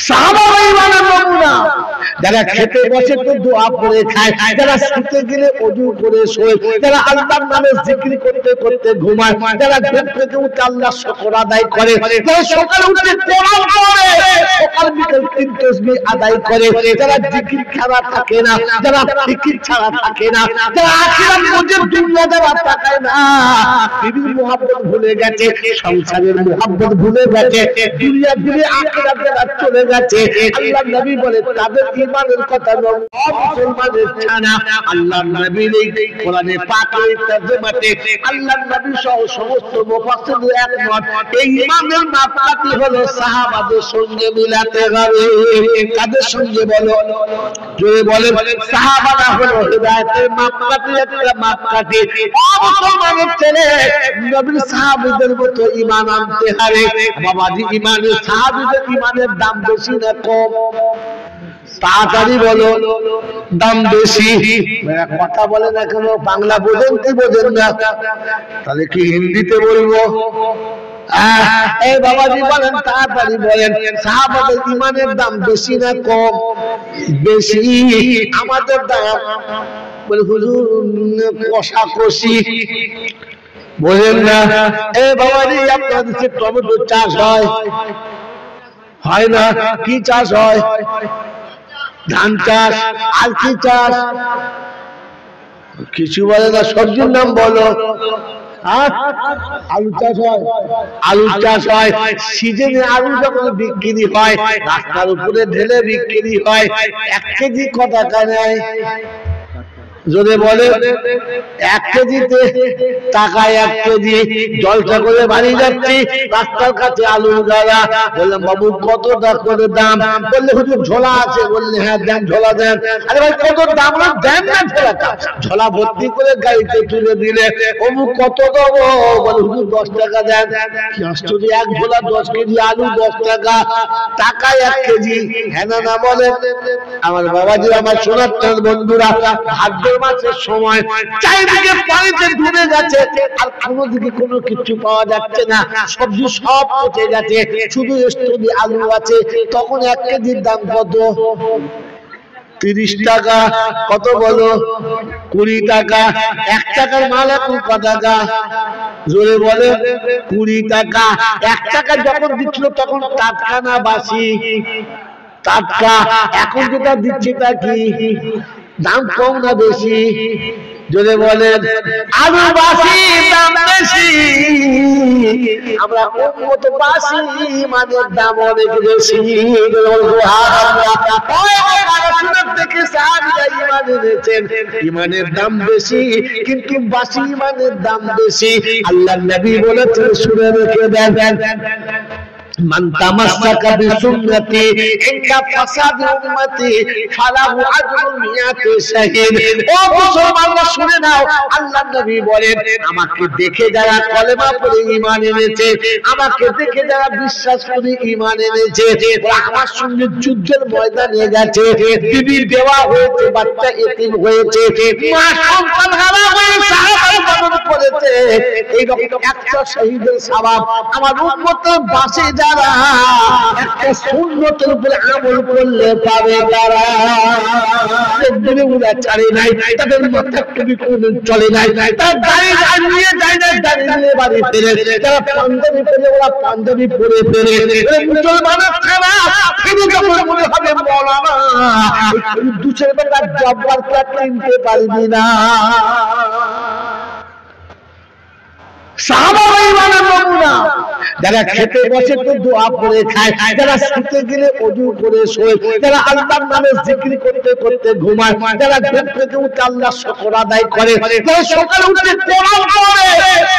সাহাবারা ইমানের নমুনা। যারা খেতে বসে তো দোয়া করে খায়, যারা শুতে গেলে ওযু করে শোয়, যারা আল্লাহর নামে জিকির করতে করতে ঘুমায়, যারা ঘুম থেকে উঠে আল্লাহর শুকর আদায় করে, যারা সকালে উঠে কোরআন পড়ে, সকাল বিকেল 3 তাসবিহ আদায় করে, যারা জিকির ছাড়া থাকে না, যারা ফিকির ছাড়া থাকে না, যারা আখিরাত বুঝে দুনিয়া যারা তাকায় না, বিবির মুহাব্বত ভুলে গেছে, সংসারের মুহাব্বত ভুলে গেছে, দুনিয়া ভুলে আখিরাত যারা চলে গেছে, আল্লাহর নবী বলে তাদের ঈমানের কথা নয়। মুসলমানের ছানা আল্লাহর নবীর এই কোরআনে পাকের তরজমাতে আল্লাহর নবী সহ সমস্ত মুফাসসির একমত, এই ঈমানের মাপকাঠি হলো সাহাবাদের সঙ্গে মিলাতে হবে। কাদের সঙ্গে বলো? জোরে বলেন। সাহাবারা হলো হিদায়াতের মাপকাঠি, একটা মাপকাঠি। মুসলমানের ছেলে নবীর সাহাবীদের মতো ঈমান আনতে হবে। বাবাজি, ঈমানের সাহাবীদের ঈমানের দাম বেশি না কম? তাড়াতাড়ি বলো, দাম বেশি। কথা বলে না কেন? বাংলা বোঝেন কি বোঝেন না? তাহলে কি হিন্দিতে বলবো? এই বাবাজি বলেন, তাড়াতাড়ি বলেন, সাহাবাদের ঈমানের দাম বেশি না কম? বেশি। আমাদের দাম বলে হুজুর কষাকষি, বোঝেন না? এই বাবাজি, আপনাদের দেশে টমেটো চাষ হয়? হয় না? কি চাষ হয়? ধান চাষ। আর কি চাষ? কিছু বলে না। সবজির নাম বলো। আলু চাষ হয়? আলু চাষ হয়। সিজনে আলু যখন বিক্রি হয়, রাস্তার উপরে ঢেলে বিক্রি হয়, 1 কেজি কত টাকা নেয়? যদি বলে 1 কেজিতে টাকা, 1 কেজি। জলসা করে বাড়ি যাচ্ছি, রাস্তার কাছে আলুর গাড়া। বললাম, বাবু কতটা করে দাম? বললে, হুজুর ঝোলা আছে। বললে, হ্যাঁ দেন, ঝোলা দেন। আরে ভাই, কত দাম? দেন না ঝোলাটা। ঝোলা ভর্তি করে গাড়িতে তুলে দিলে, অমুক কত দেবো? বলে, হুজুর 10 টাকা দেন। কি আশ্চর্য, 1 ঝোলা 10 কেজি আলু 10 টাকা, টাকা 1 কেজি। হ্যাঁ না বলেন? আমার বাবাজি, আমার সোনার বন্ধুরা, ভাগ্য মাসের সময় চারিদিকে পানিতে ডুবে গেছে, আর কোনো দিকে কোনো কিছু পাওয়া যাচ্ছে না, সবজি সব পচে গেছে, শুধু স্থলি আলু আছে। তখন 1 কেজির দাম কত? 30 টাকা। কত বলো? 20 টাকা। 1 টাকার মাল এখন কত টাকা? জোরে বলে। 20 টাকা। 1 টাকা যখন দিচ্ছিল তখন টাটকা না বাসি? টাটকা। এখন যেটা দিচ্ছে তা কি? দাম কম না বেশি? যদি বলেন আলু বাসি, দাম বেশি। আমরা কত বাসি, মানের দাম অনেক বেশি। ইমানের দাম বেশি, কিন্তু বাসি ইমানের দাম বেশি। আল্লাহর নবী বলেছেন, শুনে রেখে দেন, মান তামাসসাকা বিসুন্নতি ইনকা ফাসাদি উম্মতি ফালাহু আজরুন মিয়াতি শাহীদ। ও মুসলমানরা শুনে নাও, আল্লাহর নবী বলেন, আমাকে দেখে যারা কলেমা পড়ে ঈমান এনেছে, আমাকে দেখে যারা বিশ্বাস করে ঈমান এনেছে, আমার সঙ্গে যুদ্ধের ময়দানে গেছে, বিবি দেওয়া হয়েছে, বাচ্চা এতিম হয়েছে, মা সন্তান হারা হয়ে সাহাবায়ে বরণ করেছে, এই রকম 100 শহীদের সওয়াব আমার উম্মতের বাসে যারা একটা সুন্নতের উপরে আমল করলে পাবে তারা। একদিনে উড়া ছাড়ে নাই, তাদের মাথা টুপি কোনদিন চলে নাই, তার দাড়ি নিয়ে যায় না, দাড়ি নিয়ে বাড়ি ফেরে, যারা পাঞ্জাবি পরে ওরা পাঞ্জাবি পরে ফেরে। মুসলমানের খানা ফিরে যখন মনে হবে মৌলানা, দুশের বেলা জব্বার কিনতে পারবি না। সাহাবারা ঈমানের নমুনা। যারা খেতে বসে তো দোয়া করে খায়, যারা শুতে গেলে ওযু করে শোয়, যারা আল্লাহর নামে জিকির করতে করতে ঘুমায়, যারা ঘুম থেকে উঠে আল্লাহর শুকর আদায় করে, যারা সকালে উঠে কোরআন পড়ে,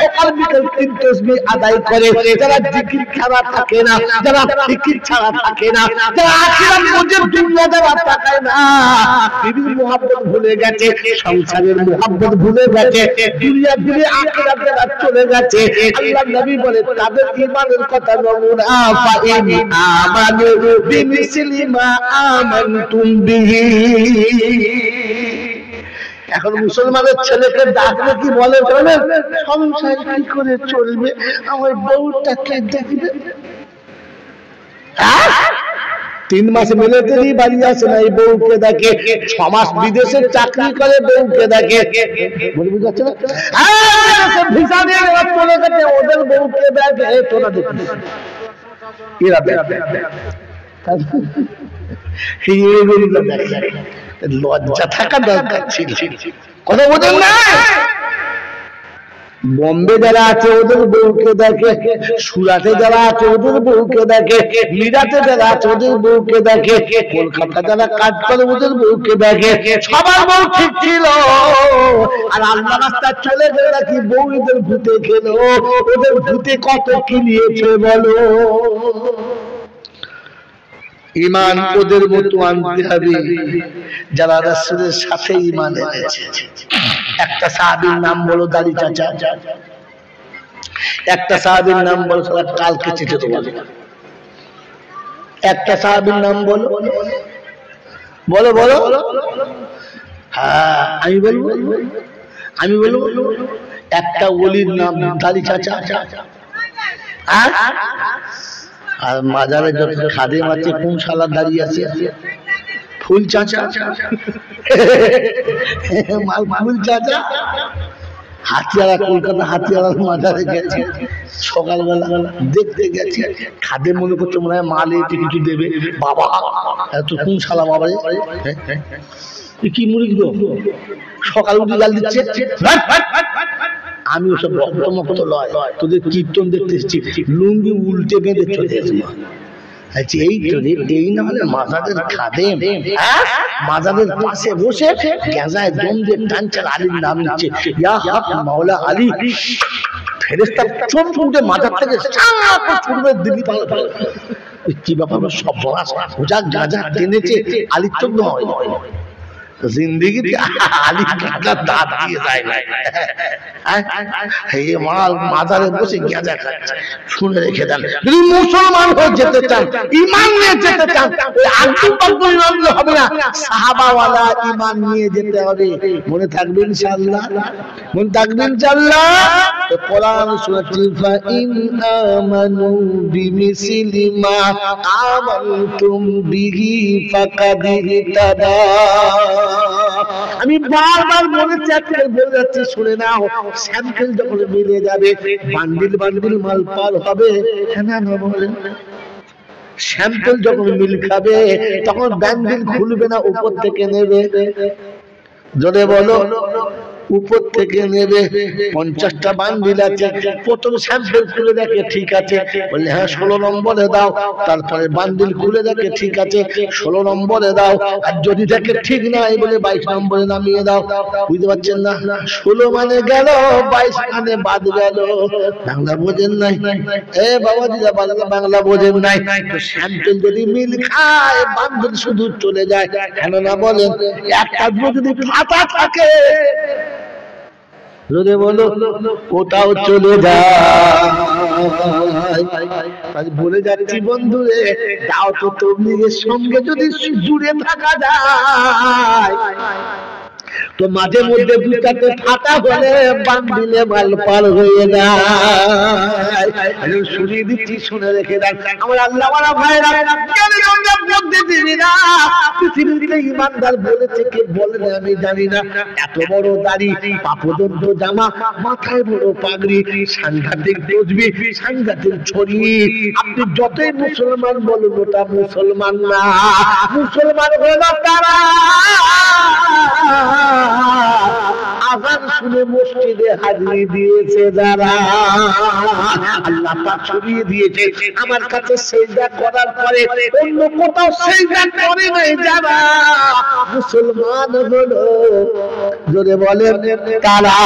সকাল বিকেল 3 তাসবিহ আদায় করে, যারা জিকির ছাড়া থাকে না, যারা ফিকির ছাড়া থাকে না, যারা আখিরাত বুঝে দুনিয়া যারা তাকায় না, বিবির মুহাব্বত ভুলে গেছে, সংসারের মুহাব্বত ভুলে গেছে, দুনিয়া ভুলে আখিরাত যারা চলে গেছে, আল্লাহর নবী বলে তাদের ঈমানের কথা নমুনা। ফাইন আমানু বিমিসলি মা আমানতুম বিহি। এখন মুসলমানের ছেলেকে ডাকলে কি বলে জানেন? সংসার কি করে চলবে, আমার বউটাকে দেখবে। 3 মাস মিলিটারি বাড়ি আসে না, এই বউকে দেখে। 6 মাস বিদেশে চাকরি করে, বউকে দেখে। বুঝতে পারছো না? ভিসা নিয়ে চলে গেছে, ওদের বউকে দেখে। তোরা দেখি এরা দেখে, লজ্জা থাকা দরকার ছিল। কথা বোঝেন না? বম্বে যারা আছে ওদের বউকে দেখে, সুরাটে যারা আছে ওদের বউকে দেখে, মিরাটে যারা আছে ওদের বউকে দেখে, কলকাতা যারা কাজ করে ওদের বউকে দেখে। সবার বউ ঠিক ছিল, আর আল্লাহ রাস্তায় চলে গেলে নাকি বউ এদের ভূতে খেলো। ওদের ভূতে কত কি নিয়েছে বলো। ঈমান ওদের মতো আনতে হবে যারা রাসূলের সাথে ঈমান এনেছে। একটা সাহাবীর নাম বলো দাড়ি চাচা, একটা সাহাবীর নাম বলো সারা কালকে চিঠি দেবো। একটা সাহাবীর নাম বলো, বলো বলো। হ্যাঁ আমি বলবো, আমি বলবো। একটা ওলির নাম দাড়ি চাচা। আর মাজারে যত খাদেম আছে কোন শালা দাঁড়িয়ে আছে? ফুল চাচা। ফুল চাচা হাতিয়ারা, কলকাতা হাতিয়ারার মাজারে গেছে সকালবেলা, দেখতে গেছে। খাদেম মনে করছে মনে হয় মাল এতে কিছু দেবে। বাবা এত কোন শালা বাবা কি মুড়ি গো, সকাল উঠে জাল দিচ্ছে। আমি ওসব রক্তমক্ত লয়, তোদের কীর্তন দেখতে এসেছি, লুঙ্গি উল্টে বেঁধে চলে এসেছি। এই তো এই না হলে মাজারের খাদেম মাজারের পাশে বসে গেঁজায় দম দিয়ে টানছে, আলীর নাম নিচ্ছে, ইয়া হক মাওলা আলী। ফেরেশতা চোখ ফুটে মাজার থেকে ছুটবে দিল্লি পালা। কি ব্যাপার, সব বড় ওজা গাঁজা টেনেছে, আলীর চোখ হয় জিন্দিগিতে আলী গাঁজা দাঁত দিয়ে যায় না। মাল মাজারে বসে গেঁজা খাচ্ছে। শুনে রেখে দেন, যদি মুসলমান হয়ে যেতে চান, ঈমান নিয়ে যেতে চান, ওই আল্টু পাল্টু ঈমান হবে না, সাহাবাওয়ালা ঈমান নিয়ে যেতে হবে। মনে থাকবে ইনশাআল্লাহ, মনে থাকবে ইনশাআল্লাহ। কোরআন সূরা ফাইন আমানু বিমিসলি মা আমানতুম বিহি ফাকাদ ইহতাদা। আমি বারবার বলেছি, আজকে বলে যাচ্ছি, শুনে নাও। স্যাম্পল যখন মিলে যাবে, বান্ডিল বান্ডিল মাল পার হবে। স্যাম্পল যখন মিল খাবে তখন বান্ডিল খুলবে না, উপর থেকে নেবে। যদি বলো উপর থেকে নেবে, 50টা বান্ডিল আছে, প্রথম স্যাম্পল খুলে দেখে ঠিক আছে, বললে হ্যাঁ 16 নম্বরে দাও। তারপরে বান্ডিল খুলে দেখে ঠিক আছে, 16 নম্বরে দাও। আর যদি দেখে ঠিক নাই বলে 22 নম্বরে নামিয়ে দাও। বুঝতে পারছেন না? 16 মানে গেল, 22 মানে বাদ গেল। বাংলা বোঝেন নাই? এ বাবাজিরা বাংলা বোঝেন নাই? তো স্যাম্পল যদি মিল খায়, বান্ডিল শুধু চলে যায়। কেন না বলেন, একটা যদি ফাটা থাকে যদি বলো ওটাও চলে যায়। বলে যাচ্ছি বন্ধুরে, তাও তো তবলিগের সঙ্গে যদি জুড়ে থাকা যায়, তো মাঝে মধ্যে দুটাতে ফাটা হলে বান্ডিলে মাল পার হয়ে যায়। শুনিয়ে দিচ্ছি, শুনে রেখে দেন আমার আল্লাহওয়ালা ভাইরা, পৃথিবীতে ইমানদার বলেছে কে বলে না আমি জানি না। এত বড় দাড়ি, পা পর্যন্ত জামা, মাথায় বড় পাগড়ি, সাংঘাতিক তসবিহ, সাংঘাতিক ছড়ি। আপনি যতই মুসলমান বলুন, ওটা মুসলমান না। মুসলমান হলো তারা আযান শুনে মসজিদে হাজিরি দিয়েছে যারা। আল্লাহ পাক ছড়িয়ে দিয়েছে, আমার কাছে সিজদা করার পরে অন্য কোথাও সিজদা করে নাই যারা মুসলমান হলো। জোরে বলেন তারা।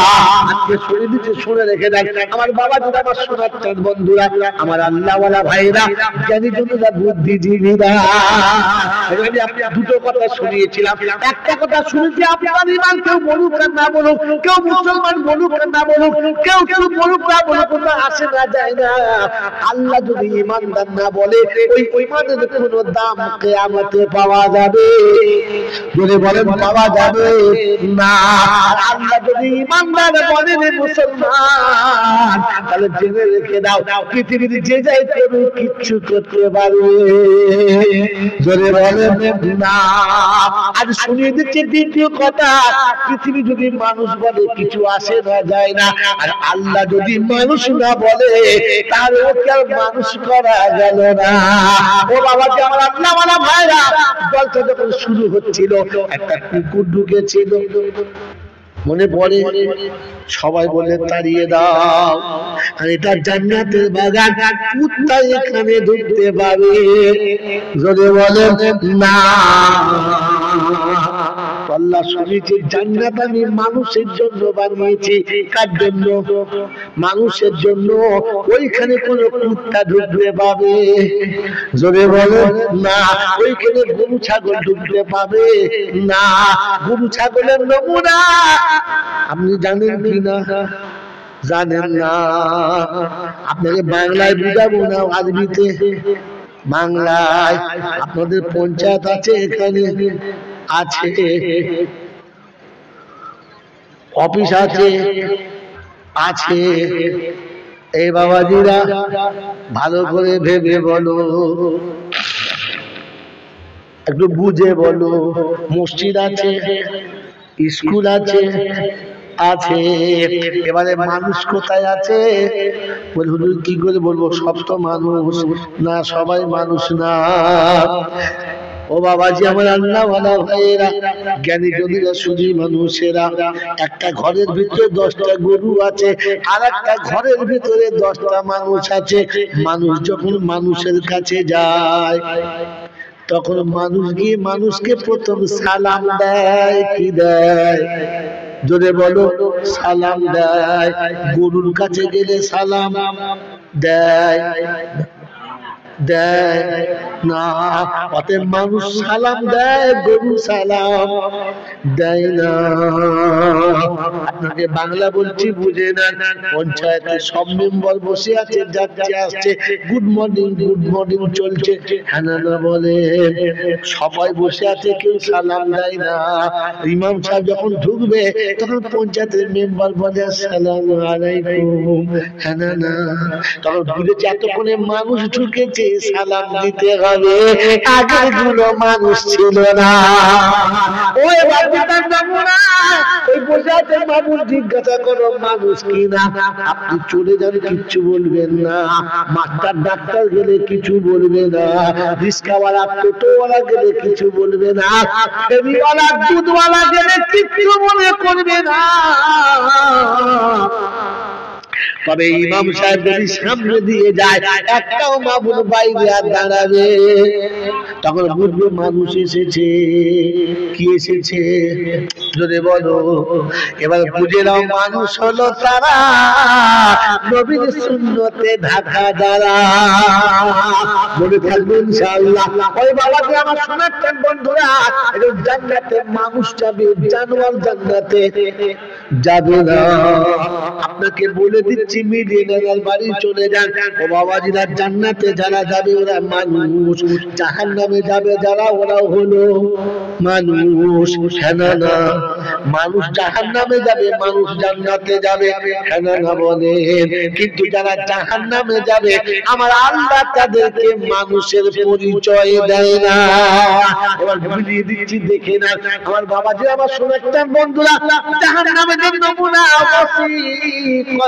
আজকে ছড়িয়ে দিতে, শুনে রেখে দেখ আমার বাবা দাদা, আমার সোনার বন্ধুরা, আমার আল্লাহওয়ালা ভাইরা, জ্ঞানী জনেরা, বুদ্ধিজীবীরা। আমি দুটো কথা শুনিয়েছিলাম। একটা কথা শুনেছি আপনার ইমান কেউ বলুক আর না বলুক, কেউ মুসলমান বলুক আর না বলুক, কেউ কেউ বলুক না বলুক, কোনো আসে না যায় না। আল্লাহ যদি ইমানদার না বলে ওই ইমানের কোনো দাম কিয়ামতে পাওয়া যাবে? যদি বলেন পাওয়া যাবে না। আল্লাহ যদি ইমানদার বলেন মুসলমান, তাহলে জেনে রেখে দাও পৃথিবীর যে যাই করুক কিচ্ছু করতে পারবে যদি বলেন না। আর শুনিয়ে দিচ্ছে দ্বিতীয় কথা, পৃথিবী যদি মানুষ বলে কিছু আসে না যায় না, আর আল্লাহ যদি মানুষ না বলে তাহলে ওকে আর মানুষ করা গেল না। ও বাবা যে আমার আল্লাহ ওয়ালা ভাইরা, গল্পটা যখন শুরু হচ্ছিল একটা কুকুর ঢুকেছিল, মনে পড়ে? সবাই বলে তাড়িয়ে দাও, আর এটা জান্নাতের বাগান, কুত্তা এখানে ঢুকতে পারে যদি বলেন না। আল্লাহ শুনেছি জান্নাত আমি মানুষের জন্য বানিয়েছি। কার জন্য? মানুষের জন্য। ওইখানে কোন কুত্তা ঢুকতে পাবে যদি বলেন না। ওইখানে গরু ছাগল ঢুকতে পাবে না। গরু ছাগলের নমুনা আপনি জানেন কি না? জানেন না। আপনাকে বাংলায় বুঝাবো না, আরবিতে। বাংলায় আপনাদের পঞ্চায়েত আছে, এখানে আছে, অফিস আছে, আছে। এই বাবাজিরা ভালো করে ভেবে বলো, একটু বুঝে বলো। মসজিদ আছে, স্কুল আছে, আছে। এবারে মানুষ কোথায় আছে? বলে হুজুর কি করে বলবো, সব তো মানুষ না, সবাই মানুষ না। ও বাবাজি আমার আল্লাহ ওয়ালা ভাইয়েরা, জ্ঞানী জনীরা, শুধু মানুষেরা, একটা ঘরের ভিতরে 10টা গরু আছে, আর একটা ঘরের ভিতরে 10টা মানুষ আছে। মানুষ যখন মানুষের কাছে যায় তখন মানুষ গিয়ে মানুষকে প্রথম সালাম দেয়। কি দেয়? জোরে বলো। সালাম দেয়। গরুর কাছে গেলে সালাম দেয় দেয় না। অতএব মানুষ সালাম দেয়, গরু সালাম দেয় না। আপনাকে বাংলা বলছি, বুঝে না। পঞ্চায়েতে সব মেম্বার বসে আছে, যাচ্ছে আসছে, গুড মর্নিং গুড মর্নিং চলছে, হ্যাঁ না বলে। সবাই বসে আছে, কেউ সালাম দেয় না। ইমাম সাহেব যখন ঢুকবে তখন পঞ্চায়েতের মেম্বার বলে আসসালামু আলাইকুম, হ্যাঁ না। তখন বুঝেছে এতক্ষণে মানুষ ঢুকেছে, সালাম দিতে হবে। আগের গুলো মানুষ ছিল না। ওই বাচ্চাটার নমুনা, ওই বসাতে মানুষ জিজ্ঞাসা করো মানুষ কিনা, আপনি চলে যান, কিচ্ছু বলবেন না। মাস্টার ডাক্তার গেলে কিছু বলবে না। রিস্কাওয়ালা টোটোওয়ালা গেলে কিছু বলবে না। ফেরিওয়ালা দুধওয়ালা গেলে কিচ্ছু মনে করবে না। তবে ইমাম সাহেব যদি সামনে দিয়ে যায়, একটাও মামুন বাইরে আর দাঁড়াবে, তখন বুঝবে মানুষ এসেছে। কি এসেছে যদি বলো? এবার বুঝে নাও, মানুষ হলো তারা নবীর সুন্নতে ঢাকা যারা। বলে থাকবে ইনশাআল্লাহ। ওই বাবাকে আমার শোনাচ্ছেন বন্ধুরা, জান্নাতে মানুষ যাবে, জানোয়ার জান্নাতে যাবে না। আপনাকে বলে দিচ্ছি, মিডিয়ার বাড়ি চলে যান। ও বাবাজিরা, জান্নাতে যারা যাবে ওরা মানুষ, জাহান্নামে যাবে যারা ওরা হলো মানুষ, হ্যাঁ না। মানুষ জাহান্নামে যাবে, মানুষ জান্নাতে যাবে, হ্যাঁ না বলেন। কিন্তু যারা জাহান্নামে যাবে আমার আল্লাহ তাদেরকে মানুষের পরিচয় দেয় না। এবার বুঝিয়ে দিচ্ছি, দেখে না আমার বাবাজি, আমার শোনাচ্ছেন বন্ধুরা, জাহান্নামের নমুনা ওয়াসিকাল্লাযীনা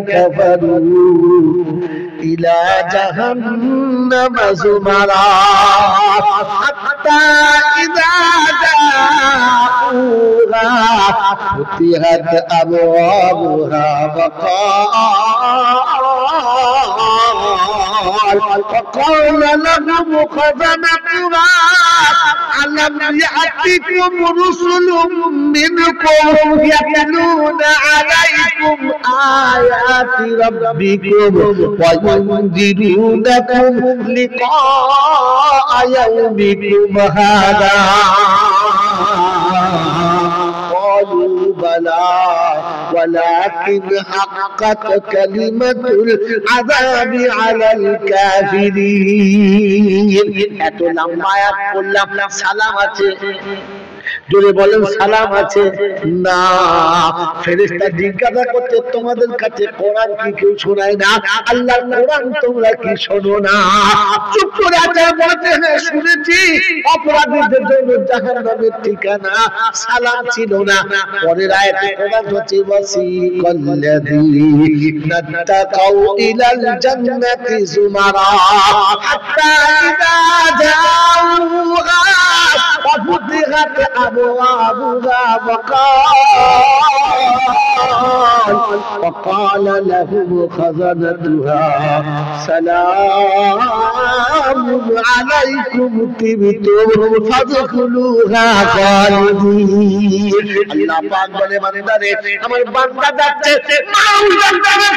কাফারু ইলা জাহান্নামা যুমারা হাত্তা ইযা জাউহা ফুতিহাত আবওয়াবুহা وقال لهم خزنتها ألم يأتكم رسل منكم يتلون عليكم آيات ربكم وينذرونكم لقاء يومكم هذا قالوا بلى ولكن حقت كلمة العذاب على الكافرين এত লম্বা আয়াত পড়লাম সালাম আছে জোরে বলেন সালাম আছে না ফেরেশতা জিজ্ঞাসা করতে তোমাদের কাছে কোরআন কি কেউ শোনায় না আল্লাহর কোরআন তোমরা কি শোনো না চুপ করে আছে বলতে না শুনেছি অপরাধীদের জন্য জাহান্নামের ঠিকানা সালাম ছিল না পরের আয়াতে কোরআন হচ্ছে ওয়াসিকাল্লাযীনা তাকাউ ইলাল জান্নাতি যুমারা হাত্তা ইযা জাউহা وفتحت أبوابها وقال لهم خزنتها سلام عليكم طبتم فادخلوها خالدين আল্লাহ পাক বলে বান্দারে আমার বান্দা যাচ্ছে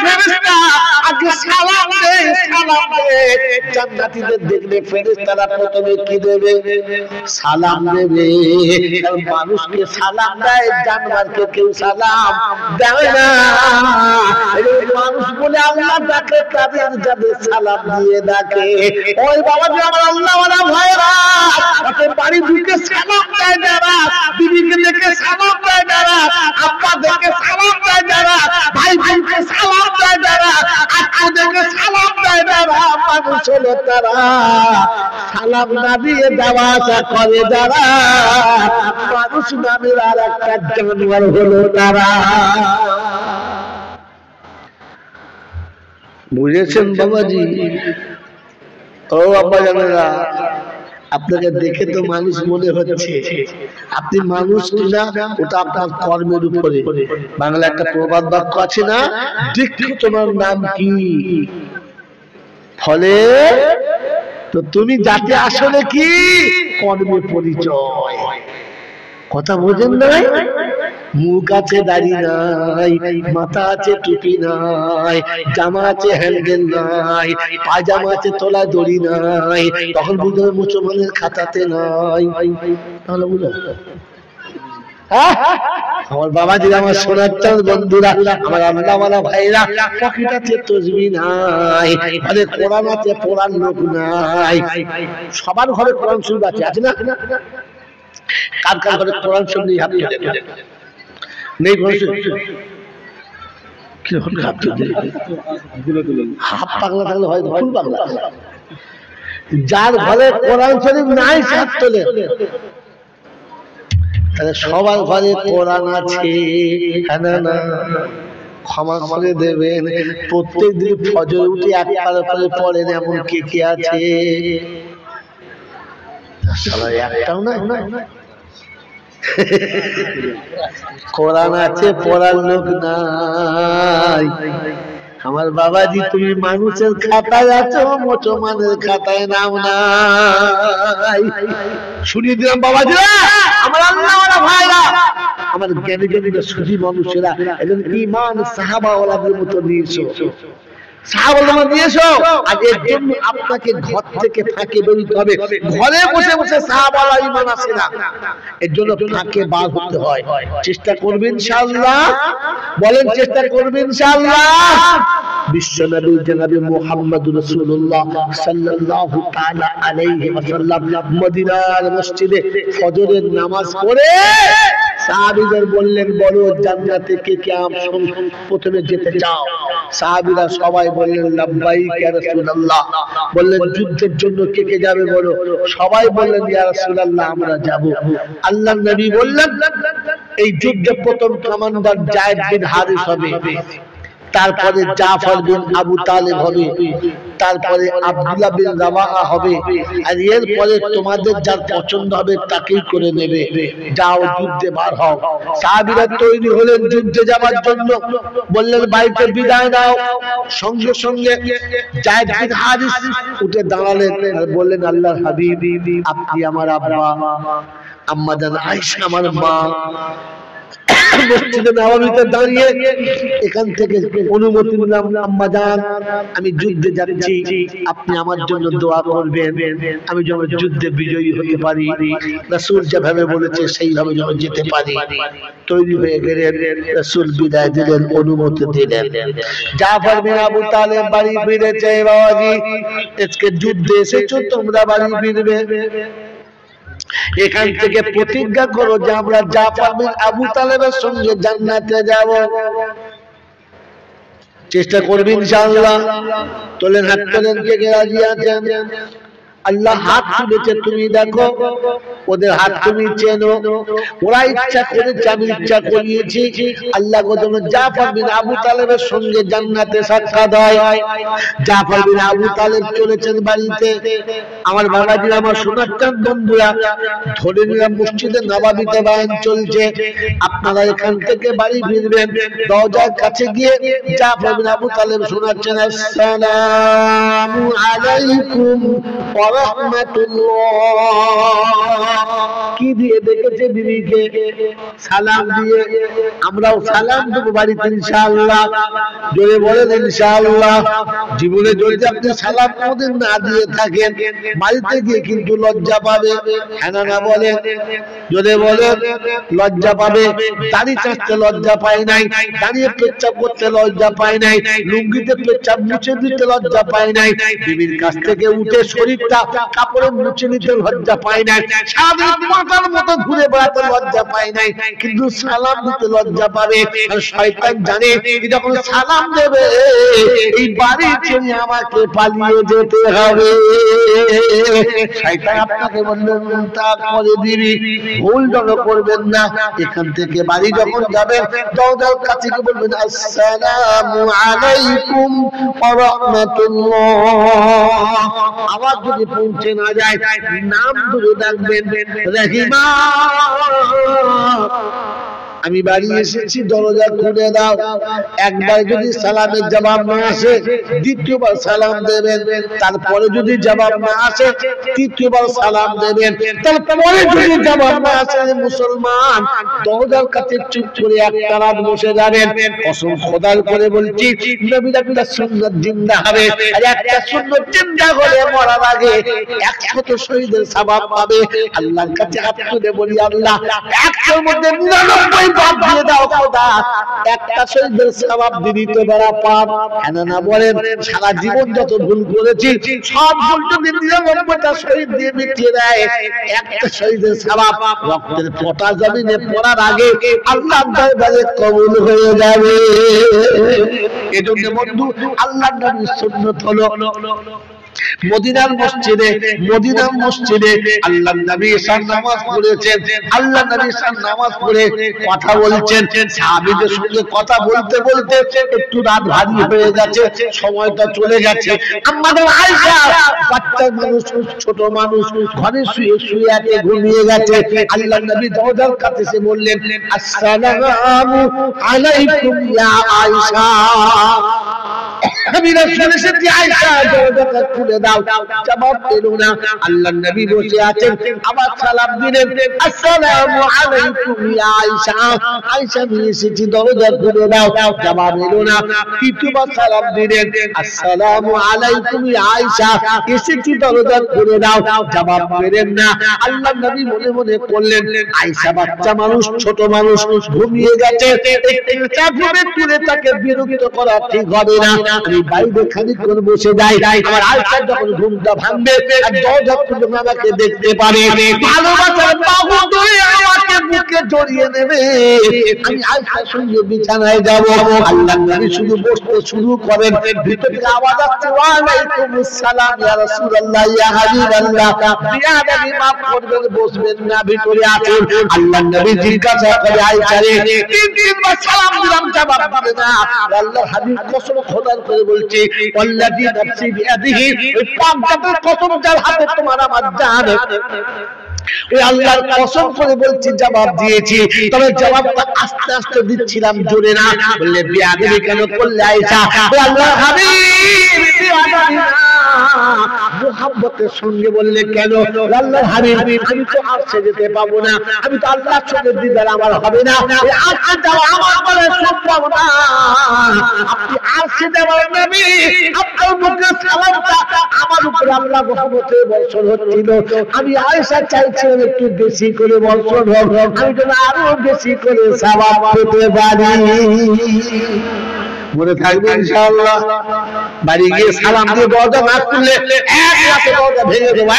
ফেরেশতা আগে সালাম দে জান্নাতীদের দেখলে ফেরেশতারা প্রথমে কি দেবে সালাম দেবে মানুষকে সালাম দেয় জানোয়ারকে কেউ সালাম দেয় না মানুষ বলে আল্লাহ ডাকে তাদের যাদের সালাম দিয়ে ডাকে ওই বাবা যে আমার আল্লাহ ওয়ালা ভাইরা ওকে বাড়ি ঢুকে সালাম দেয় যারা বিবিকে দেখে সালাম দেয় যারা আব্বা দেখে সালাম দেয় যারা ভাই ভাইকে সালাম দেয় যারা আত্মীয় দেখে সালাম দেয় যারা মানুষ হলো তারা সালাম না দিয়ে দেওয়া আসা করে যারা মানুষ নামের আর একটা জানোয়ার হলো তারা বুঝেছেন বাবাজি ও আব্বা জানেরা আপনাকে দেখে তো মানুষ মনে হচ্ছে আপনি মানুষ কিনা ওটা আপনার কর্মের উপরে বাংলা একটা প্রবাদ বাক্য আছে না দেখো তোমার নাম কি ফলে তো তুমি যাতে আসলে কি কর্মে পরিচয় কথা বোঝেন নাই মুখ আছে দাড়ি নাই মাথা আছে টুপি নাই জামা আছে হ্যান্ডেল নাই পায়জামা আছে তলায় দড়ি নাই তখন বুঝতে হবে মুসলমানের খাতাতে নাই তাহলে বুঝো আমার বাবাজি আমার সোনার চাঁদ বন্ধুরা আমার আল্লাহওয়ালা ভাইরা পকেট আছে তসবিহ নাই ঘরে কোরআন আছে পড়ার লোক নাই সবার ঘরে কোরআন শরীফ আছে না কার কার ঘরে কোরআন শরীফ নেই হাত নেই হাফ পাগলা থাকলে হয় ফুল পাগলা যার ঘরে কোরআন শরীফ নাই হাত তোলে তাহলে সবার ঘরে কোরআন আছে না ক্ষমা করে দেবেন প্রত্যেক দিন ফজর উঠে একবার করে পড়েন এমন কে কে আছে একটাও না কোরআন আছে পড়ার লোক নাই আমার বাবাজি তুমি মানুষের খাতায় আছো মুসলমানের খাতায় নাম নাই শুনিয়ে দিলাম বাবাজি আমার আল্লাহওয়ালা ভাইরা আমার জ্ঞানী জ্ঞানীরা সুধী মানুষেরা একজন ঈমান সাহাবাওয়ালাদের মতো নিয়েছো সাহাবাওয়ালা নিয়েছো আর এর জন্য আপনাকে ঘর থেকে ফাঁকে বেরোতে হবে ঘরে বসে বসে সাহাবাওয়ালা ঈমান আসে না এর জন্য ফাঁকে বার হতে হয় চেষ্টা করবেন ইনশাআল্লাহ বলেন চেষ্টা করবেন ইনশাআল্লাহ বিশ্বনবী জনাবে মুহাম্মদুর রাসূলুল্লাহ সাল্লাল্লাহু তাআলা আলাইহি ওয়াসাল্লাম মদিনার মসজিদে ফজরের নামাজ পড়ে সাহাবীদের বললেন বলো জান্নাতে কে কে প্রথমে যেতে চাও সাহাবীরা সবাই বললেন লাব্বাইক ইয়া রাসূলুল্লাহ বললেন যুদ্ধের জন্য কে কে যাবে বলো সবাই বললেন ইয়া রাসূলুল্লাহ আমরা যাব আল্লাহর নবী বললেন এই যুদ্ধে প্রথম কমান্ডার যায়েদ বিন হারিস হবে তারপরে জাফর বিন আবু তালেব হবে তারপরে আব্দুল্লাহ বিন রাওয়াহা হবে আর এরপরে তোমাদের যার পছন্দ হবে তাকেই করে নেবে যাও যুদ্ধে বার হও সাহাবীরা তৈরি হলেন যুদ্ধে যাওয়ার জন্য বললেন বাড়িতে বিদায় নাও সঙ্গে সঙ্গে যায়েদ বিন হারিস উঠে দাঁড়ালেন আর বললেন আল্লাহর হাবিব আপনি আমার আব্বা আম্মা জান আয়েশা আমার মা মসজিদে নববীতে দাঁড়িয়ে এখান থেকে অনুমতি নিলাম, আম্মা জান আমি যুদ্ধে যাচ্ছি, আপনি আমার জন্য দোয়া করবেন, আমি যেন যুদ্ধে বিজয়ী হতে পারি, রাসূল যেভাবে বলেছে সেইভাবে যেন যেতে পারি। তৈরি হয়ে গেলেন, রাসূল বিদায় দিলেন, অনুমতি দিলেন। জাফর বিন আবু তালেব বাড়ি ফিরেছে। বাবাজি আজকে যুদ্ধে এসেছো, তোমরা বাড়ি ফিরবে, এখান থেকে প্রতিজ্ঞা করো যে আমরা জাফর বিন আবু তালেবের সঙ্গে জান্নাতে যাব। চেষ্টা করবে ইনশাআল্লাহ। তোলেন হাত, তোলেন, কে কে রাজি আছেন? আল্লাহ হাত তুলেছে, তুমি দেখো, ওদের হাত তুমি চেনো, ওরা ইচ্ছা করেছে, আমি ইচ্ছা করিয়েছি। আল্লাহ গো জাফর বিন আবু তালেবের সঙ্গে জান্নাতে সাক্ষাৎ হয়। জাফর বিন আবু তালেব চলেছেন বাড়িতে। আমার বাবাজি, আমার সোনার চাঁদ বন্ধুরা, ধরে নিলাম মসজিদে নববীতে বয়ান চলছে, আপনারা এখান থেকে বাড়ি ফিরবেন। দরজার কাছে গিয়ে জাফর বিন আবু তালেব শোনাচ্ছেন, আসসালামু আলাইকুম ওয়া রাহমাতুল্লাহ। কি দিয়ে দেখেছে বিবিকে? সালাম দিয়ে। আমরাও সালাম দেবো বাড়িতে ইনশাআল্লাহ। জোরে বলেন ইনশাআল্লাহ। জীবনে যদি আপনি সালাম কোনদিন না দিয়ে থাকেন, বাড়িতে গিয়ে কিন্তু লজ্জা পাবে। হ্যাঁ না বলেন? জোরে বলেন, লজ্জা পাবে। দাড়ি চাঁচতে লজ্জা পায় নাই, দাঁড়িয়ে পেচ্ছাপ করতে লজ্জা পায় নাই, লুঙ্গিতে পেচ্ছাপ মুছে দিতে লজ্জা পায় নাই, বিবির কাছ থেকে উঠে শরীরটা কাপড়ে মুছে নিতে লজ্জা পায় নাই, সারাদিন মাথার মতো ঘুরে বেড়াতে লজ্জা পায় নাই, কিন্তু সালাম দিতে লজ্জা পাবে। আর শয়তান জানে যখন সালাম দেবে এই বাড়ি ছেড়ে আমাকে পালিয়ে যেতে হবে। শয়তান আপনাকে বললেন তা করে দিবি, ভুল যেন করবেন না। এখান থেকে বাড়ি যখন যাবেন, দরজার কাছে গিয়ে বলবেন, আসসালামু আলাইকুম ওয়া রাহমাতুল্লাহ। আওয়াজ যদি পৌঁছে না যায়, নাম ধরে ডাকবেন, রহিমা আমি বাড়ি এসেছি, দরজা খুলে দাও। একবার যদি সালামের জবাব না আসে, দ্বিতীয়বার সালাম দেবেন। তারপরে যদি জবাব না আসে, তৃতীয়বার সালাম দেবেন। তারপরে যদি জবাব না আসে, মুসলমান দরজার কাছে চুপ করে একটা রাত বসে যাবেন। কসম খোদার করে বলছি, নবীর একটা সুন্নাত জিন্দা হবে। আর একটা সুন্নাত জিন্দা হলে মরার আগে 100 শহীদের সওয়াব পাবে। আল্লাহর কাছে হাত তুলে বলি, আল্লাহ 100 মধ্যে 99 বাদ দিয়ে দাও খোদা, একটা শহীদের সওয়াব দিতে বড় পাপ। না বলেন, সারা জীবন যত ভুল করেছি সব ভুল যদি 99টা শহীদ দিয়ে মিটিয়ে দেয়, একটা শহীদের সওয়াব রক্তের ফোঁটা জমিনে পড়ার আগে আল্লাহর দরবারে কবুল হয়ে যাবে। এজন্য বন্ধু, আল্লাহর নবীর সুন্নাত হলো মদিনার মসজিদে আল্লাহর নবী এসে নামাজ পড়েছেন। আল্লাহর নবী এসে নামাজ পড়ে কথা বলছেন। সাহাবীদের সঙ্গে কথা বলতে বলতে একটু রাত ভারী হয়ে গেছে, সময়টা চলে গেছে। আমাদের আয়েশা বাচ্চা মানুষ, ছোট মানুষ, ঘরে শুয়ে শুয়ে একে ঘুমিয়ে গেছে। আল্লাহর নবী দরজার কাছে এসে বললেন, আসসালামু আলাইকুম ইয়া আয়েশা। আমি রাসূল এসেছি, আয়েশা দরজাটা খুলে দাও। জবাব দিল না। আল্লাহর নবী বসে আছেন, আবার সালাম দিলেন, আসসালামু আলাইকুম ইয়া আয়েশা। আয়েশা আমি এসেছি, দরজা খুলে দাও। জবাব দিল না। তৃতীয়বার সালাম দিলেন, আসসালামু আলাইকুম ইয়া আয়েশা, এসেছি, দরজা খুলে দাও। জবাব দিলেন না। আল্লাহর নবী মনে মনে করলেন, আয়েশা বাচ্চা মানুষ, ছোট মানুষ, ঘুমিয়ে গেছে, চাপে তুলে তাকে বিরক্ত করা ঠিক হবে না। আমি বাইরে খানিকক্ষণ বসে যাই, আমার আয়েশা যখন ঘুমটা ভাঙবে আর দরজা খুলে আমাকে দেখতে পারে, ভালোবাসার বাহু ধরে আমাকে বুকে জড়িয়ে নেবে। আমি আয়েশার সঙ্গে বিছানায় যাব। আল্লাহর নবী শুধু বসতে শুরু করেন, ভিতর থেকে আওয়াজ আসছে, ওয়া আলাইকুমুস সালাম ইয়া রাসূলুল্লাহ ইয়া হাবিবাল্লাহ। ইয়া নবী মাফ করবেন, বসবেন না, ভিতরে আসুন। আল্লাহর নবী জিজ্ঞাসা করে, আয়েশা রে, তিনবার সালাম দিলাম, জবাব দিলে না। আল্লাহর হাবিব কসম খোদার করে বলছে, ওয়াল্লাযী নাফসি বিয়াদিহি, ওই পাক জাতের কসম যার হাতে তোমার আমার জান, ওই আল্লাহর কসম করে বলছি জবাব দিয়েছি, তবে জবাবটা আস্তে আস্তে দিচ্ছিলাম, জোরে না। বললে বিয়াদবি কেন করলে আয়েশা? ওই আল্লাহর হাবিব বিয়াদবি না, মুহাব্বতের সঙ্গে বললে কেন? আল্লাহর হাবিব আমি তো আরশে যেতে পাবো না, আমি তো আল্লাহর সঙ্গে দিদার আমার হবে না, আরশে যাওয়া আমার বলে সম্ভব না। আপনি আরশে যাওয়ার নবী, আপনার মুখে সালামটা আমার উপর আল্লাহ রহমতের বর্ষণ হচ্ছিল, আমি আয়েশা চাইছিলাম একটু বেশি করে বর্ষণ হোক, আমি যেন আরো বেশি করে সওয়াব পেতে পারি। মনে থাকবে ইনশাআল্লাহ। বাড়ি গিয়ে সালাম দিয়ে দরজা না খুললে এক রাতে দরজা ভেঙে দেবো।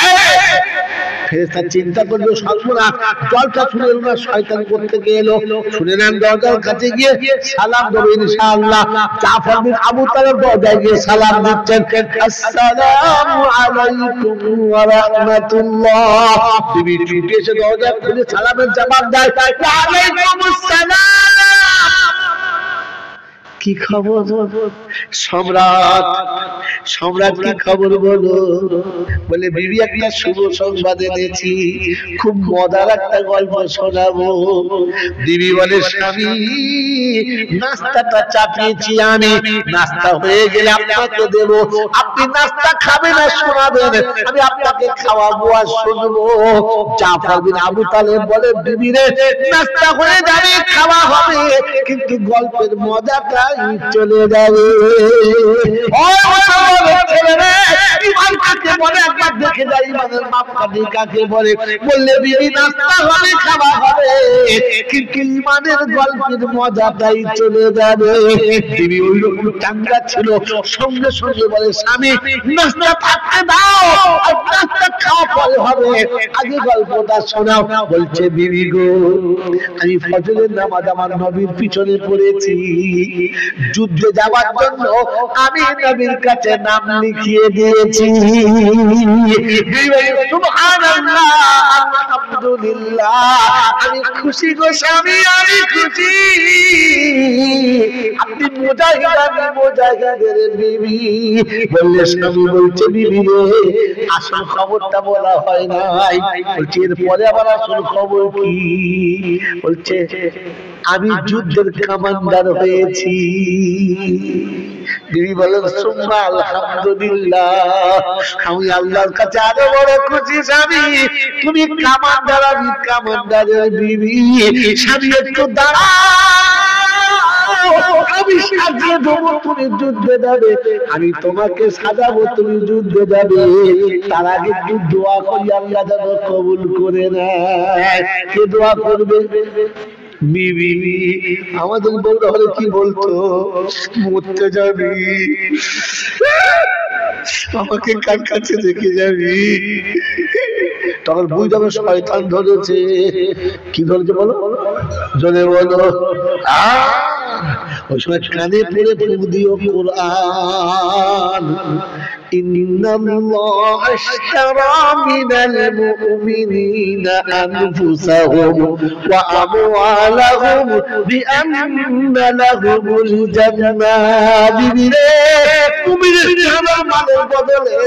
ফেরেশতা চিন্তা করবে সর্বনাশ, জলটা শুনে এলো না, শয়তান কোত্থেকে এলো। শুনে নেন দরজার কাছে গিয়ে সালাম দেবো ইনশাআল্লাহ। জাফর বিন আবু তালেব দরজায় গিয়ে সালাম দিচ্ছেন, আসসালামু আলাইকুম ওয়া রাহমাতুল্লাহ। বিবি ছুটে এসে দরজা খুলে সালামের জবাব দেয়, ওয়া আলাইকুমুস সালাম। কি খবর সম্রাট? সম্রাট কি খবর বলো? বলে বিবি একটা শুভ সংবাদ এনেছি, খুব মজার একটা গল্প শোনাবো। বিবি বলে স্বামী নাস্তাটা চাপিয়েছি আমি, নাস্তা হয়ে গেলে আপনাকে দেব, আপনি নাস্তা খাবেন আর শোনাবেন, আমি আপনাকে খাওয়াবো আর শুনবো। জাফর বিন আবু তালেব বলে বিবি রে, নাস্তা হয়ে যাবে, খাওয়া হবে, কিন্তু গল্পের মজাটা চলে যাবে। ইমান কাকে বলে একবার দেখে যাই, ইমানের মাপকাঠি কাকে বলে। বললে বিবি নাস্তা হবে, খাওয়া হবে, কিন্তু ইমানের গল্পের মজাটাই চলে যাবে। বিবি ওই রকম চাঙ্গা ছিল, সঙ্গে সঙ্গে বলে স্বামী নাস্তা থাকতে দাও, আর নাস্তা খাওয়া পরে হবে, আগে গল্পটা শোনাও। বলছে বিবি গো, আমি ফজরের নামাজ আমার নবীর পিছনে পড়েছি, যুদ্ধে যাওয়ার জন্য আমি নবীর কাছে নাম লিখিয়ে দিয়েছি। সুবহানাল্লাহ, আলহামদুলিল্লাহ, আমি খুশি গো স্বামী, আমি খুশি। আপনি মুজাহিদ, আমি মুজাহিদের বিবি। বললে স্বামী বলছে বিবি রে, আসল খবরটা বলা হয় নাই। বলছে এরপরে আবার আসল খবর কি? বলছে আমি যুদ্ধের কমান্ডার হয়েছি। বিবি বলেন সুম্মা আলহামদুলিল্লাহ, আমি আল্লাহর কাছে আরো বড় খুশি স্বামী, তুমি কমান্ডার, আমি কমান্ডারের বিবি। স্বামী একটু দাঁড়াও, আমি সাজিয়ে দেবো, তুমি যুদ্ধে যাবে, আমি তোমাকে সাজাবো, তুমি যুদ্ধে যাবে। তার আগে একটু দোয়া করি, আল্লাহ যেন কবুল করে নেয়। কে দোয়া করবে? বিবি। আমাদের বউরা হলে কি বলতো? মরতে যাবি, আমাকে কার কাছে রেখে যাবি? তখন বুঝ যাবে শয়তান ধরেছে। কি ধরেছে বলো, জোরে বলো। ওই সময় কানে পড়ে ফুঁক দিও কোরআন। ইন্নাল্লাহা আশতারা মিনাল মুমিনিনা আনফুসাহুম ওয়া আমওয়ালাহুম বিআন্না লাহুমুল জান্নাহ। বিবিরে, মুমিনের জানের মালের বদলে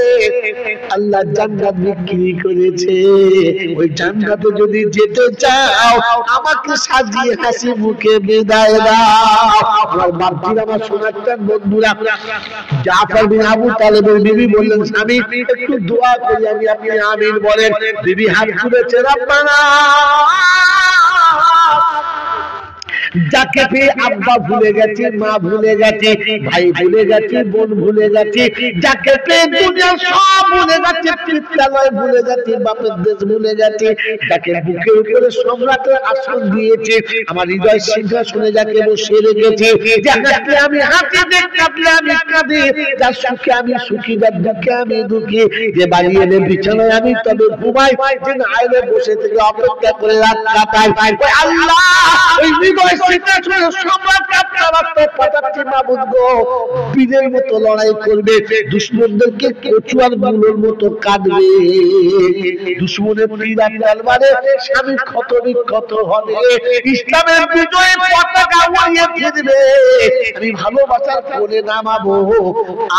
আল্লাহ জান্নাত বিক্রি করেছে। ওই জান্নাতে যদি যেতে চাও, আমাকে সাজিয়ে হাসি মুখে বিদায় দাও। আমার বাপজিরা, আমার সোনার বন্ধুরা, জাফর বিন আবু তালেবের বিবি বললেন স্বামী একটু দোয়া করি আমি, আপনি আমিন বলেন। বিবি হাত তুলেছে, রব্বানা, যাকে পেয়ে আব্বা ভুলে গেছে, মা ভুলে গেছে, ভাই ভুলে গেছে, বোন ভুলে গেছে, যাকে পেয়ে দুনিয়া সব ভুলে গেছে, বিদ্যালয় ভুলে গেছে, বাপের দেশ ভুলে গেছে, যাকে বুকের উপরে সম্রাটের আসন দিয়েছে, আমার হৃদয় সিংহাসনে যাকে বসিয়ে রেখেছে, যাকে আমি হাসি দেখলে আমি কাঁদি, যার সুখে আমি সুখী, যার দুঃখে আমি দুঃখী, যে বাড়ি এলে বিছানায় আমি তবে ঘুমাই, যে আইলে বসে থেকে অপেক্ষা করে রাত কাটাই। আল্লাহ ওই হৃদয় বীরের মতো লড়াই করবে, দুশ্মনদেরকে কচুয়ার মূলের মতো কাটবে, দুশমনের তীর আর তরবারে স্বামী ক্ষত বিক্ষত হবে, ইসলামের বিজয় পতাকা উড়িয়ে ফিরবে। আমি ভালোবাসার কোলে নামাবো,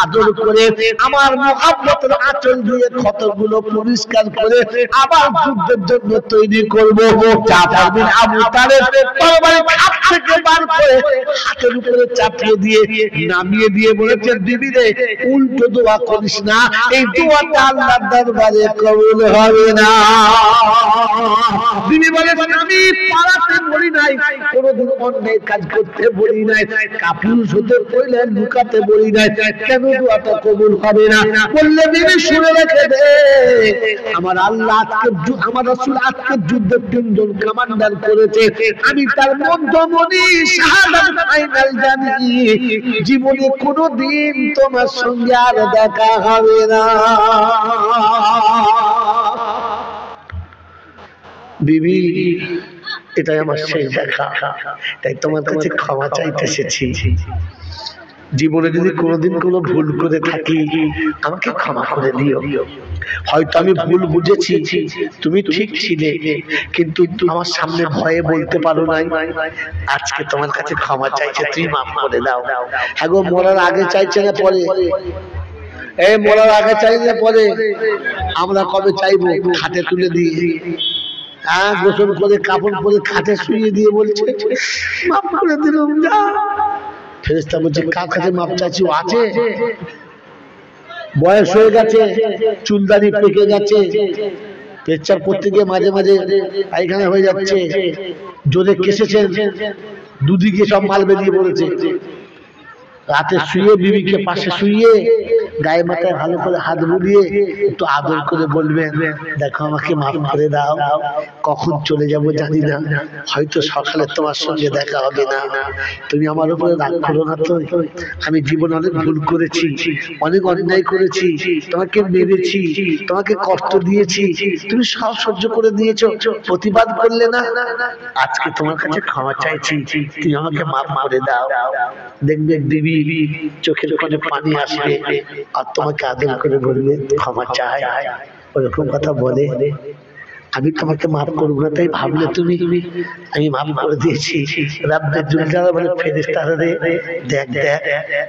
আদর করে আমার মুহাব্বতের আঁচল দিয়ে ক্ষতগুলো পরিষ্কার করে আবার যুদ্ধের জন্য তৈরি করবো। জাফর বিন আবু তালেব তরবারি খাপ থেকে বার করে হাতের উপরে চাপিয়ে দিয়ে নামিয়ে দিয়ে বলেছেন, বিবি রে উল্টো দোয়া করিস না, এই দোয়াটা আল্লাহর দরবারে কবুল হবে না। বিবি বলে, আমি পালাতে বলি নাই, কোনদিন অন্যায় কাজ করতে বলি নাই, কাপুরুষ হতে বললে লুকাতে বলি নাই, কেন দোয়াটা কবুল হবে না? বললে, বিবি শুনে রেখে দে, আমার আল্লাহ আজকে আমার রাসূল আজকে যুদ্ধের 3 জন কমান্ডার করেছে, আমি তার মধ্যমণি শাহাদাত ফাইনাল জানি, জীবনে কোনোদিন তোমার সঙ্গে আর দেখা হবে না। বিবি, এটাই আমার শেষ দেখা, তাই তোমার কাছে ক্ষমা চাইতে এসেছি। জীবনে যদি কোনোদিন কোনো ভুল করে থাকি আমাকে ক্ষমা করে দিও। হয়তো আমি ভুল বুঝেছি, তুমি ঠিক ছিলে, কিন্তু আমার সামনে ভয়ে বলতে পারো নাই, আজকে তোমার কাছে ক্ষমা চাইছে, তুমি মাফ করে দাও। হ্যাঁ গো, মরার আগে চাইছে না পরে? এই মরার আগে চাইছে পরে? আমরা কবে চাইবো? খাটে তুলে দিয়ে, হ্যাঁ, গোসল করে কাপড় পরে খাটে শুয়ে দিয়ে বলছে মাফ করে দিলাম যা। ফেরেশতা বলছে, কার কাছে মাপ চাইছি? ও আছে, বয়স হয়ে গেছে, চুলদাড়ি পেকে গেছে, পেচ্ছাপ করতে গিয়ে মাঝে মাঝে পায়খানা হয়ে যাচ্ছে, জোরে কেসেছেন, দুদিকে সব মাল বেরিয়ে পড়েছে। রাতে শুয়ে বিবিকে পাশে শুয়ে গায়ে মাথায় ভালো করে হাত বুলিয়ে একটু আদর করে বলবেন, দেখো আমাকে মাফ করে দাও, কখন চলে যাব জানি না, হয়তো সকালে তোমার সঙ্গে দেখা হবে না, তুমি আমার উপরে রাগ করো না তো, আমি জীবনে অনেক ভুল করেছি, অনেক অন্যায় করেছি, তোমাকে মেরেছি, তোমাকে কষ্ট দিয়েছি, তুমি সব সহ্য করে দিয়েছো, প্রতিবাদ করলে না, আজকে তোমার কাছে ক্ষমা চাইছি, তুমি আমাকে মাফ করে দাও। দেখবে বিবি চোখের কোণে পানি আসবে আর তোমাকে আদর করে বলবে ক্ষমা চাই, ওরকম কথা বলে। আমি তোমাকে মাফ করবো না তাই ভাবলে তুমি, আমি মাফ করে দিয়েছি। রাব্বে জুল জালাল বলে, ফেরেশতারা রে, দেখ দেখ,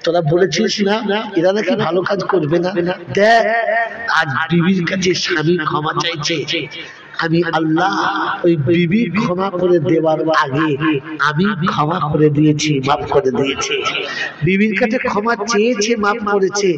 তোরা বলেছিস না এরা নাকি ভালো কাজ করবে না, দেখ আজ বিবির কাছে স্বামী ক্ষমা চাইছে, আমি আল্লাহ ওই বিবি ক্ষমা করে দেওয়ার আগে আমি ক্ষমা করে দিয়েছি, মাফ করে দিয়েছি। বিবির কাছে ক্ষমা চেয়েছে, মাফ করেছে,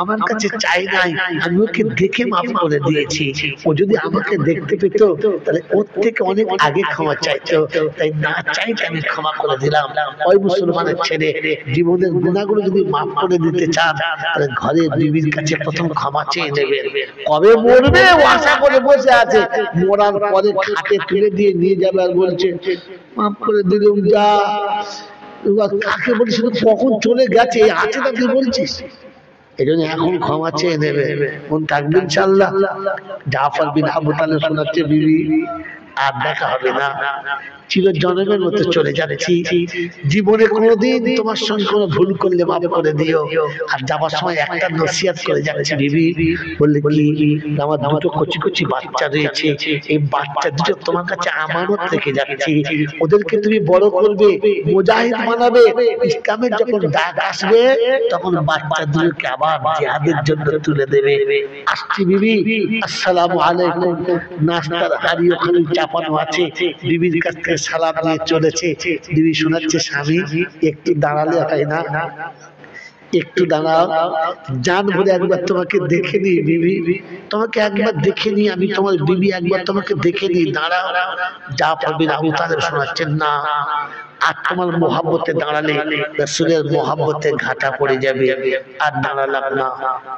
আমার কাছে চাই নাই, আমি ওকে দেখে মাফ করে দিয়েছি। ও যদি আমাকে দেখতে পেত তাহলে ওর থেকে অনেক আগে ক্ষমা চাইতো, তাই না চাইতে আমি ক্ষমা করে দিলাম। ওই মুসলমানের ছেলে জীবনের গুনাহগুলো যদি মাফ করে দিতে চান তাহলে ঘরে বিবির কাছে প্রথম ক্ষমা চেয়ে নেবেন। কবে মরবে ও আশা করে বসে আছে, মরার পরে খাটে তুলে দিয়ে নিয়ে যাবে আর বলছে মাফ করে দিলাম যা। কাকে বলিস কখন চলে গেছে, আছে না তুই বলছিস? এই জন্য এখন ক্ষমা চেয়ে নেবে, মন থাকবে ইনশাআল্লাহ। জাফর বিন আবু তালেব শোনাচ্ছে, বিবি আর দেখা হবে না, চিরজন্মের মতো চলে যাচ্ছি, জীবনে কোনোদিন তোমার সঙ্গে কোনো ভুল করলে মাফ করে দিও। আর যাবার সময় একটা নসিহত করে যাচ্ছে বিবি, বললে কি, আমার দুটো কচি কচি বাচ্চা রয়েছে, এই বাচ্চা দুটো তোমার কাছে আমানত রেখে যাচ্ছি, ওদেরকে তুমি বড় করবে, মুজাহিদ বানাবে, ইসলামের যখন ডাক আসবে তখন বাচ্চা দুটোকে আবার জিহাদের জন্য তুলে দেবে। আসছি বিবি, আসসালামু আলাইকুম। নাস্তার হাড়ি ওখানে চাপানো আছে, বিবির কাছ থেকে সালাম নিয়ে চলেছে। বিবি শোনাচ্ছে, স্বামী একটু দাঁড়ালে হয় না, একটু দাঁড়াও, জান ভরে একবার তোমাকে দেখে নি বিবি, তোমাকে একবার দেখে নি আমি, তোমার বিবি একবার তোমাকে দেখে নি, দাঁড়াও। জাফর বিন আবু তালেব শোনাচ্ছেন, না, আর তোমার মোহাব্বতে দাঁড়ালে রাসূলের মোহাব্বতে ঘাটা পড়ে যাবে, আর দাঁড়ালাম না।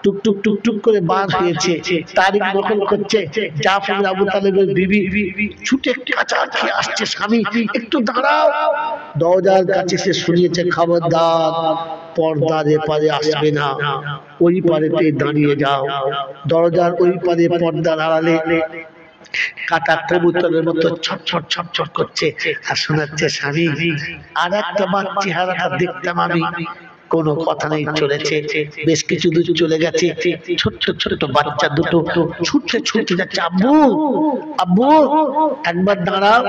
টুক টুক টুক টুক করে বার হয়েছে, তারিখ নকল করছে। জাফর বিন আবু তালেবের বিবি ছুটে কাছাকাছি আসছে, স্বামী একটু দাঁড়াও। দরজার কাছে সে শুনিয়েছে, খবরদার পর্দার এপারে আসবে না, ওই পারেতে দাঁড়িয়ে যাও। দরজার ওই পারে পর্দার আড়ালে কাটা কবুতরের মতো ছটছট ছটছট করছে আর শোনাচ্ছে, স্বামী আর একটা বার চেহারাটা দেখতাম আমি, কোনো কথা নেই, চলেছে। বেশ কিছু দূর চলে গেছে, ছোট্ট ছোট্ট বাচ্চা দুটো ছুটতে ছুটতে যাচ্ছে। আব্বু আব্বু একবার দাঁড়াও,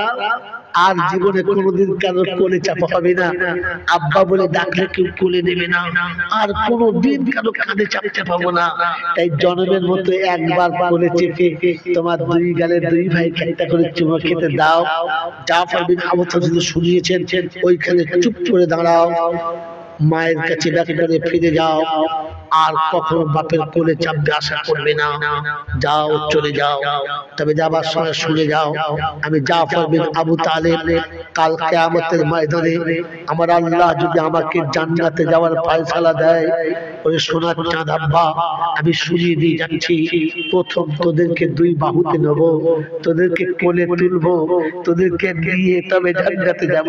আর জীবনে কোনোদিন কারো কোলে চাপা হবে না, আব্বা বলে ডাকলে কেউ কোলে নেবে না, আর কোনোদিন কারো কাঁধে চাপতে পাবো না। তাই জনমের মতো একবার কোলে চেপে তোমার দুই গালে দুই ভাই একটা করে চুমা খেতে দাও। জাফর বিন আবু তালিব শুনিয়েছেন, ওইখানে চুপ করে দাঁড়াও, মায়ের কাছে ডাক করে ফিরে যাও, আর কখনো বাপের কোলে চাপতে আশা করবে না। যাও, চলে যাও, তবে যাবার সময় শুনে যাও, আমি জাফর বিন আবু তালিব কাল কিয়ামতের ময়দানে আমার আল্লাহ যদি আমাকে জান্নাতে যাওয়ার ফয়সালা দেয়, ওই সোনার চাঁদ আব্বা আমি শুনিয়ে দিয়ে যাচ্ছি, প্রথম তোদেরকে দুই বাহুতে নেব, তোদেরকে কোলে তুলবো, তোদেরকে নিয়ে তবে জান্নাতে যাব।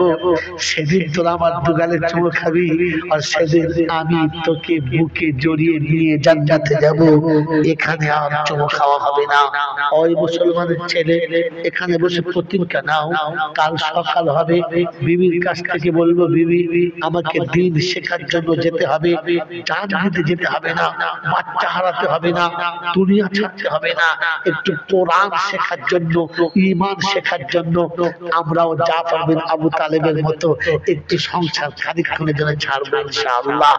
সেদিন তোরা আমার দুগালে চুমো খাবি, আর সেদিন আমি তোকে বুকে জড়িয়ে নিয়ে জান্নাতে যাব। এখানে আর চুমো খাওয়া হবে না। ওই মুসলমানের ছেলে এখানে বসে প্রতিজ্ঞা নাও, কাল সকাল হবে বিবির কাছ থেকে বলবো, বিবি আমাকে দিন শেখার জন্য যেতে হবে, জান দিতে যেতে হবে না, বাচ্চা হারাতে হবে না, দুনিয়া ছাড়তে হবে না, একটু কোরআন শেখার জন্য, ঈমান শেখার জন্য আমরাও জাফর বিন আবু তালিবের মতো একটু সংসার খানিকক্ষণের জন্য ছাড়বো ইনশাআল্লাহ,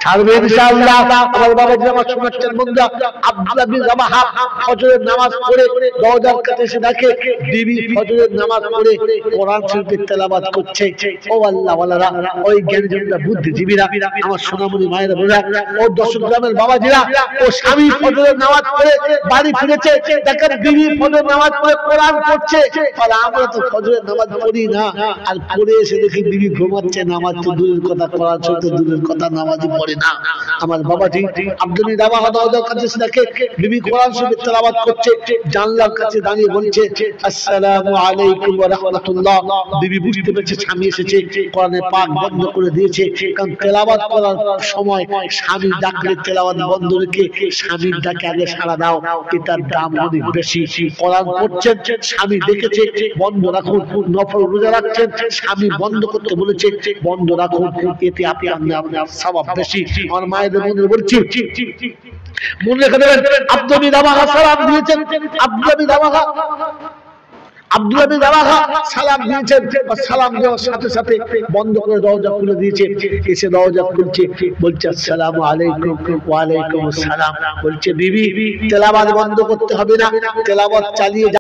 ছাড়বো ইনশাআল্লাহ। আমার বাবাজি আমার শোনাচ্ছেন বন্ধুরা, আব্দুল্লাহ বিন রাবাহা ফজরের নামাজ পড়ে দরজার কাছে এসে দেখে বিবি ফজরের নামাজ পড়ে কোরআন শরীফের তেলাওয়াত করছে। ও আল্লাহ ওয়ালারা, ওই জ্ঞানীজনরা, বুদ্ধিজীবীরা, আমার সোনামণি মায়েরা বোনেরা, ও দশক গ্রামের বাবাজিরা, ও স্বামী ফজরের নামাজ পড়ে বাড়ি ফিরেছে, দেখেন বিবি ফজরের নামাজ পড়ে কোরআন পড়ছে, আর আমরা তো ফজরের নামাজ পড়ি না, আর পড়ে এসে দেখি বিবি ঘুমাচ্ছে, নামাজ তো দূরের কথা, কোরআন শরীফ তো দূরের কথা, নামাজই পড়ে না। আমার বাবাজি আব্দুল্লাহ রাবাহা দরজার কাছে এসে দেখে বিবি কোরআন শরীফের তেলাওয়াত করছে, জানলার কাছে দাঁড়িয়ে বলছে আসসালামু আলাইকুম ওয়া রাহমাতুল্লাহ। বিবি বুঝতে পেরেছে স্বামী এসেছে, কোরআনে পাক বন্ধ করে দিয়েছে, কারণ তেলাওয়াত করার সময় স্বামী ডাকলে তেলাওয়াত বন্ধ রেখে স্বামীর ডাকে আগে সাড়া দাও, এটার দাম অনেক বেশি। কোরআন পড়ছেন, স্বামী দেখেছে, বন্ধ রাখুন। নফল রোজা রাখছেন, স্বামী বন্ধ করতে বলেছে, বন্ধ রাখুন, এতে আপনার সওয়াব বেশি। আমার মায়েদের মনে বলছি, মনে রেখে দেবেন, আব্দুল্লাহ বিন রাবাহা সালাম দিয়েছেন, আব্দুল্লাহ বিন রাবাহা সালাম দিয়েছেন, সালাম দেওয়ার সাথে সাথে বন্ধ করে দরজা খুলে দিয়েছে। এসে দরজা খুলছে, বলছে আসসালামু আলাইকুম। ওয়া আলাইকুম আসসালাম। বলছে বিবি তেলাওয়াত বন্ধ করতে হবে না, তেলাওয়াত চালিয়ে